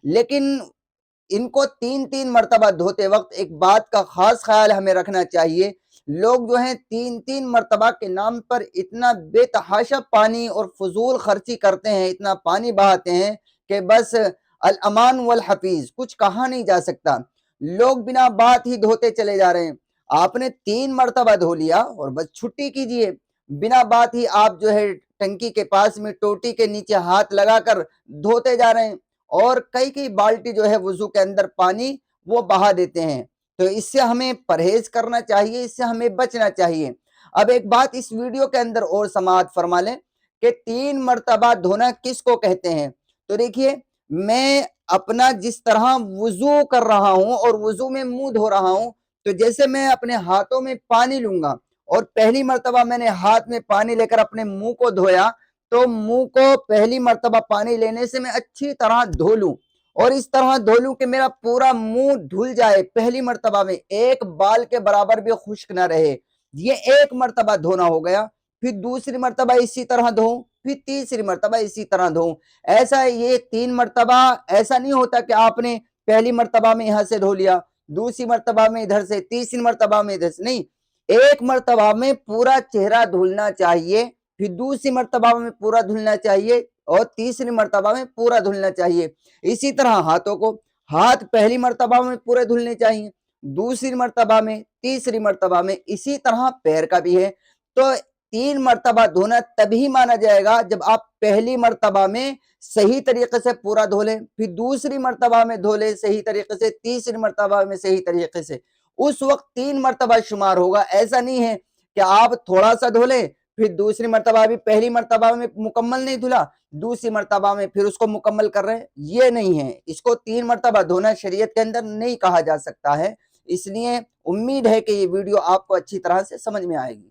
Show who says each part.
Speaker 1: لیکن ان کو 3 مرتبہ دھوتے وقت ایک بات کا خاص خیال ہمیں رکھنا چاہیے، لوگ جو ہیں 3 مرتبہ کے نام پر اتنا بے تحاشا پانی اور فضول خرچی کرتے ہیں، اتنا پانی بہاتے ہیں کہ بس الامان والحفیظ، کچھ کہا نہیں جا سکتا۔ لوگ بنا بات ہی دھوتے چلے جا رہے ہیں۔ آپ نے 3 مرتبہ دھو لیا اور بس چھٹی کیجئے، بنا بات ہی آپ جو ہے ٹنکی کے پاس میں ٹوٹی کے نیچے ہاتھ لگا کر دھوتے جا رہے ہیں، اور کئی بالٹی جو ہے وضو کے اندر پانی وہ بہا دیتے ہیں۔ تو اس سے ہمیں پرہیز کرنا چاہیے، اس سے ہمیں بچنا چاہیے۔ اب ایک بات اس ویڈیو کے اندر اور سماعت فرما لیں کہ 3 مرتبہ دھونا کس کو کہتے ہیں؟ تو دیکھیے، میں اپنا جس طرح وضو کر رہا ہوں اور وضو میں منہ دھو رہا ہوں، تو جیسے میں اپنے ہاتھوں میں پانی لوں گا اور پہلی مرتبہ میں نے ہاتھ میں پانی لے کر اپنے منہ کو دھویا، تو منہ کو پہلی مرتبہ پانی لینے سے میں اچھی طرح دھو لوں، اور اس طرح دھو لوں کہ میرا پورا منہ دھل جائے پہلی مرتبہ میں، ایک بال کے برابر بھی خشک نہ رہے۔ یہ 1 مرتبہ دھونا ہو گیا۔ پھر دوسری مرتبہ اسی طرح دھوؤں، پھر تیسری مرتبہ اسی طرح دھوؤں۔ ایسا یہ 3 مرتبہ ایسا نہیں ہوتا کہ آپ نے پہلی مرتبہ میں یہاں سے دھو لیا، دوسری مرتبہ میں ادھر سے، تیسری مرتبہ میں ادھر سے، نہیں، 1 مرتبہ میں پورا چہرہ دھلنا چاہیے، پھر دوسری مرتبہ میں پورا دھلنا چاہیے، اور تیسری مرتبہ میں پورا دھلنا چاہیے۔ اسی طرح ہاتھوں کو، ہاتھ پہلی مرتبہ میں پورے دھلنے چاہیے، دوسری مرتبہ میں، تیسری مرتبہ میں، اسی طرح پیر کا بھی ہے۔ تو 3 مرتبہ دھونا تبھی مانا جائے گا جب آپ پہلی مرتبہ میں صحیح طریقے سے پورا دھو لیں، پھر دوسری مرتبہ میں دھو لیں صحیح طریقے سے، تیسری مرتبہ میں صحیح طریقے سے، اس وقت 3 مرتبہ شمار ہوگا۔ ایسا نہیں ہے کہ آپ تھوڑا سا دھو لیں، پھر دوسری مرتبہ بھی پہلی مرتبہ میں مکمل نہیں دھلا، دوسری مرتبہ میں پھر اس کو مکمل کر رہے ہیں، یہ نہیں ہے۔ اس کو 3 مرتبہ دھونا شریعت کے اندر نہیں کہا جا سکتا ہے۔ اس لیے امید ہے کہ یہ ویڈیو آپ کو اچھی طرح سے سمجھ میں آئے گی۔